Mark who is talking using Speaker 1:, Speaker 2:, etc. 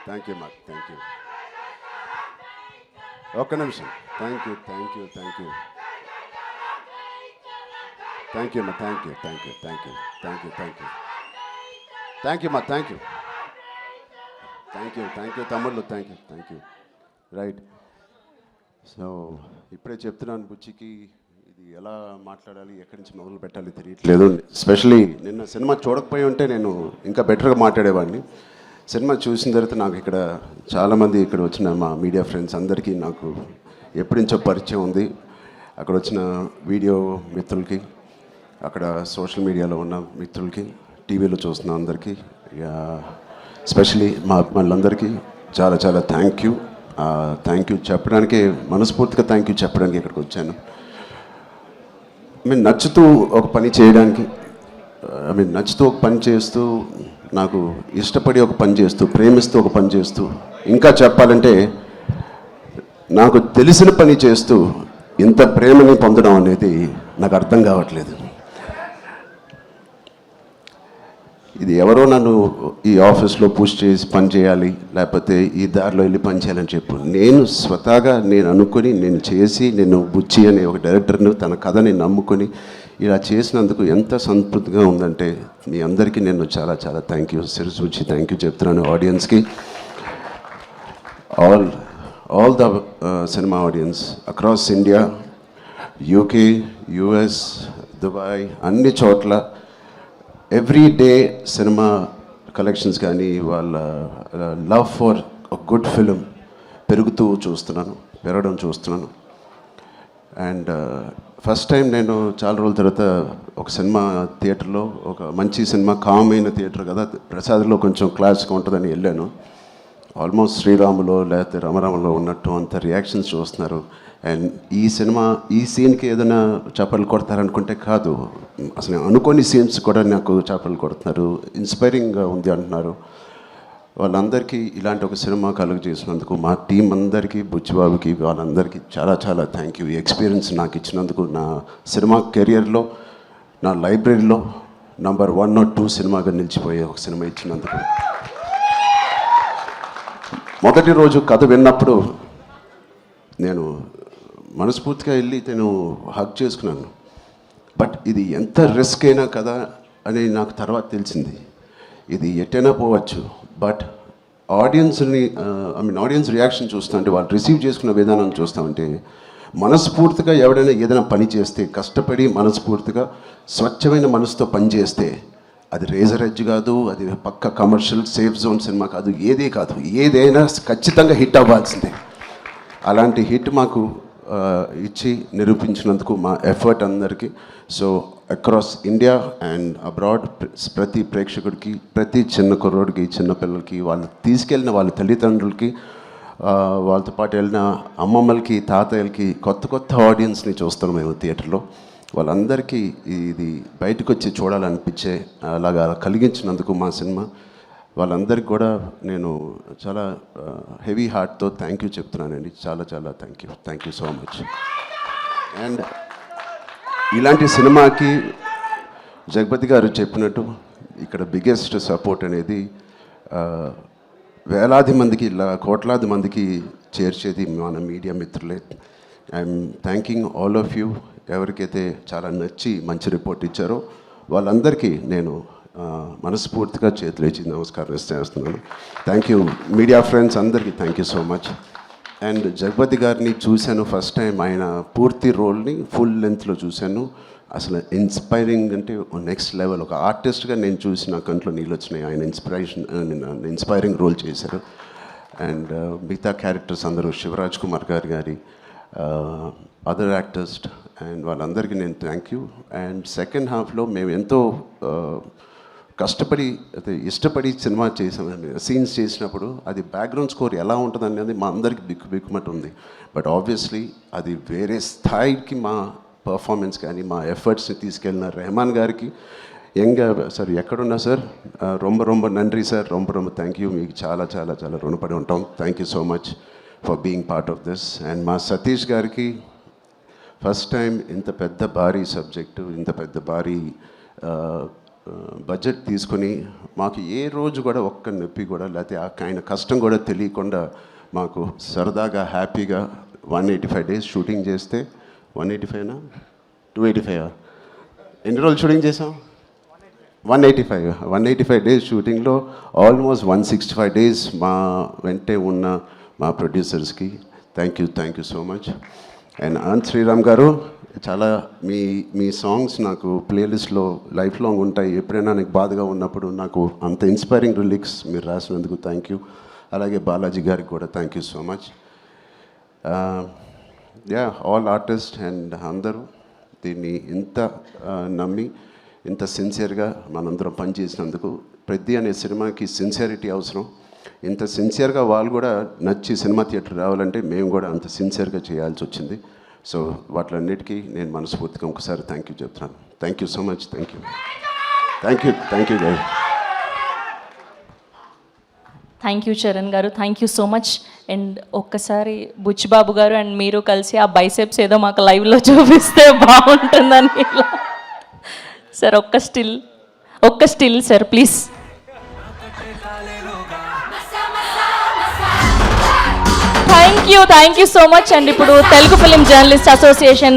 Speaker 1: Thank you మా thank you. ఒక్క నిమిషం. Thank you thank you thank you thank you మా thank you thank you thank you thank you thank you thank you మా thank you thank you తమ్ముళ్ళు thank you right. So ఇప్పుడే చెప్తున్నాను బుచ్చికి ఇది ఎలా మాట్లాడాలి ఎక్కడి నుంచి మొదలు పెట్టాలి తెలియట్లేదు. ఎస్పెషలీ నిన్న సినిమా చూడకపోయి ఉంటే నేను ఇంకా బెటర్గా మాట్లాడేవాడిని. సినిమా చూసిన తర్వాత నాకు ఇక్కడ చాలామంది ఇక్కడ వచ్చిన మా మీడియా ఫ్రెండ్స్ అందరికీ నాకు ఎప్పటి నుంచో పరిచయం ఉంది. అక్కడ వచ్చిన వీడియో మిత్రులకి, అక్కడ సోషల్ మీడియాలో ఉన్న మిత్రులకి, టీవీలో చూస్తున్న అందరికీ, ఎస్పెషలీ మా అభిమానులందరికీ చాలా చాలా థ్యాంక్ యూ చెప్పడానికి, మనస్ఫూర్తిగా థ్యాంక్ యూ చెప్పడానికి ఇక్కడికి వచ్చాను. నచ్చుతూ ఒక పని చేయడానికి, నచ్చుతూ ఒక పని చేస్తూ, నాకు ఇష్టపడి ఒక పని చేస్తూ, ప్రేమిస్తూ ఒక పని చేస్తూ, ఇంకా చెప్పాలంటే నాకు తెలిసిన పని చేస్తూ ఇంత ప్రేమని పొందడం అనేది నాకు అర్థం కావట్లేదు. ఇది ఎవరో నన్ను ఈ ఆఫీస్లో పుష్ చేసి పని చేయాలి, లేకపోతే ఈ దారిలో వెళ్ళి పని చేయాలని చెప్పు. నేను స్వతహాగా అనుకుని, నేను చేసి, నేను బుచ్చి అనే ఒక డైరెక్టర్ని తన కథని నమ్ముకొని ఇలా చేసినందుకు ఎంత సంతృప్తిగా ఉందంటే మీ అందరికీ నేను చాలా చాలా థ్యాంక్ యూ, శిరస్సు వచ్చి థ్యాంక్ యూ చెప్తున్నాను ఆడియన్స్కి. All the cinema audience across India, UK, US, Dubai, అన్ని చోట్ల ఎవ్రీ డే సినిమా కలెక్షన్స్ కానీ వాళ్ళ లవ్ ఫర్ గుడ్ ఫిలిం పెరగడం చూస్తున్నాను. అండ్ ఫస్ట్ టైం నేను చాలా రోజుల తర్వాత ఒక సినిమా థియేటర్లో, ఒక మంచి సినిమా, కామ్ అయిన థియేటర్ కదా, ప్రసాద్లో కొంచెం క్లాస్గా ఉంటుందని వెళ్ళాను. ఆల్మోస్ట్ శ్రీరాములో లేకపోతే రమరామలో ఉన్నట్టు అంత రియాక్షన్స్ చూస్తున్నారు. అండ్ ఈ సీన్కి ఏదైనా చేపలు కొడతారనుకుంటే కాదు, అసలు అనుకోని సీన్స్ కూడా నాకు చేపలు కొడుతున్నారు, ఇన్స్పైరింగ్గా ఉంది అంటున్నారు. వాళ్ళందరికీ ఇలాంటి ఒక సినిమా కలుగు చేసినందుకు మా టీం అందరికీ, బుచ్చిబాబుకి, వాళ్ళందరికీ చాలా చాలా థ్యాంక్ యూ. ఈ ఎక్స్పీరియన్స్ నాకు ఇచ్చినందుకు, నా సినిమా కెరియర్లో, నా లైబ్రరీలో నంబర్ 1 or 2 సినిమాగా నిలిచిపోయే ఒక సినిమా ఇచ్చినందుకు. మొదటి రోజు కథ విన్నప్పుడు నేను మనస్ఫూర్తిగా వెళ్ళి నేను హగ్ చేసుకున్నాను. బట్ ఇది ఎంత రిస్క్ అయినా కదా అని నాకు తర్వాత తెలిసింది. ఇది ఎట్టైనా పోవచ్చు, బట్ ఆడియన్స్ రియాక్షన్ చూస్తామంటే, వాళ్ళు రిసీవ్ చేసుకున్న విధానం చూస్తామంటే, మనస్ఫూర్తిగా ఎవడైనా ఏదైనా పని చేస్తే, కష్టపడి మనస్ఫూర్తిగా స్వచ్ఛమైన మనసుతో పని చేస్తే, అది రేజర్ ఎడ్జ్ కాదు, అది పక్క కమర్షియల్ సేఫ్ జోన్ సినిమా కాదు, ఏదైనా ఖచ్చితంగా హిట్ అవ్వాల్సిందే. అలాంటి హిట్ మాకు ఇచ్చి నిరూపించినందుకు మా ఎఫర్ట్ అందరికీ. So across India and abroad ప్రతి ప్రేక్షకుడికి, ప్రతి చిన్న కుర్రోడికి, చిన్నపిల్లలకి, వాళ్ళు తీసుకెళ్ళిన వాళ్ళ తల్లిదండ్రులకి, వాళ్ళతో పాటు వెళ్ళిన అమ్మమ్మలకి, తాతయ్యలకి, కొత్త ఆడియన్స్ని చూస్తాం మేము థియేటర్లో. వాళ్ళందరికీ ఇది బయటకు వచ్చి చూడాలనిపించే అలాగా కలిగించినందుకు మా సినిమా, వాళ్ళందరికీ కూడా నేను చాలా హెవీ హార్ట్తో థ్యాంక్ యూ చెప్తున్నానండి. చాలా చాలా thank you so much. And ఇలాంటి సినిమాకి జగపతి గారు చెప్పినట్టు ఇక్కడ బిగ్గెస్ట్ సపోర్ట్ అనేది వేలాది మందికి, కోట్లాది మందికి చేర్చేది మన మీడియా మిత్రులే. I'm thanking all of you. ఎవరికైతే చాలా నచ్చి మంచి రిపోర్ట్ ఇచ్చారో వాళ్ళందరికీ నేను మనస్ఫూర్తిగా చేతులేచి నమస్కారం చేస్తున్నాను. థ్యాంక్ యూ మీడియా ఫ్రెండ్స్ అందరికీ thank you so much. And Jagapathi గారిని చూశాను ఫస్ట్ టైం, ఆయన పూర్తి రోల్ని ఫుల్ లెంత్లో చూశాను. అసలు ఇన్స్పైరింగ్ అంటే నెక్స్ట్ లెవెల్. ఒక ఆర్టిస్ట్గా నేను చూసి నా కంట్లో నీళ్ళు వచ్చినాయి. ఆయన ఇన్స్పైరింగ్ రోల్ చేశారు. అండ్ మిగతా క్యారెక్టర్స్ అందరూ, శివరాజ్ కుమార్ గారి అదర్ యాక్టర్స్ అండ్ వాళ్ళందరికీ నేను థ్యాంక్ యూ. అండ్ సెకండ్ హాఫ్లో మేము ఎంతో కష్టపడి, అయితే ఇష్టపడి సినిమా సీన్స్ చేసినప్పుడు అది బ్యాక్గ్రౌండ్ స్కోర్ ఎలా ఉంటుంది అనేది మా అందరికి బిక్కుమట్టు ఉంది. బట్ ఆబ్వియస్లీ అది వేరే స్థాయికి మా పర్ఫార్మెన్స్ కానీ మా ఎఫర్ట్స్ని తీసుకెళ్ళిన రెహమాన్ గారికి, సార్ ఎక్కడున్నా సార్, రొంబ నండ్రి సార్, రొంబ థ్యాంక్ యూ. మీకు చాలా చాలా చాలా రుణపడి ఉంటాం. Thank you so much for being part of this. And మా సతీష్ గారికి ఫస్ట్ టైం ఇంత పెద్ద భారీ సబ్జెక్టు, ఇంత పెద్ద భారీ బడ్జెట్ తీసుకొని మాకు ఏ రోజు కూడా ఒక్క నొప్పి కూడా లేకపోతే ఆయన కష్టం కూడా తెలియకుండా మాకు సరదాగా హ్యాపీగా 185 డేస్ షూటింగ్ చేస్తే 185నా 285 ఎన్ని రోజులు షూటింగ్ చేసాం 185 డేస్ షూటింగ్లో ఆల్మోస్ట్ 165 డేస్ మా వెంటే ఉన్న మా ప్రొడ్యూసర్స్కి thank you so much. And Anant Sriram garu చాలా మీ సాంగ్స్ నాకు ప్లేలిస్ట్లో లైఫ్ లాంగ్ ఉంటాయి. ఎప్పుడైనా నాకు బాధగా ఉన్నప్పుడు నాకు అంత ఇన్స్పైరింగ్ లిరిక్స్ మీరు రాసినందుకు థ్యాంక్ యూ. అలాగే బాలాజీ గారికి కూడా thank you so much. All artist and అందరూ దీన్ని ఇంత నమ్మి ఇంత సిన్సియర్గా మనందరం పనిచేసినందుకు. పెద్ద అనే సినిమాకి సిన్సియారిటీ అవసరం. ఇంత సిన్సియర్గా వాళ్ళు కూడా నచ్చి సినిమా థియేటర్ రావాలంటే మేము కూడా అంత సిన్సియర్గా చేయాల్సి వచ్చింది. సో వాటిలన్నిటికీ నేను మనస్ఫూర్తిగా ఒకసారి థ్యాంక్ యూ చెప్తున్నాను. Thank you so much. Thank you జై.
Speaker 2: థ్యాంక్ యూ చరణ్ గారు, thank you so much. And ఒక్కసారి బుచ్చిబాబు గారు అండ్ మీరు కలిసి ఆ బైసెప్స్ ఏదో మాకు లైవ్లో చూపిస్తే బాగుంటుందని ఇలా. సార్ ఒక్క still sir please. Thank you so much. And ఇప్పుడు తెలుగు ఫిలిం జర్నలిస్ట్ అసోసియేషన్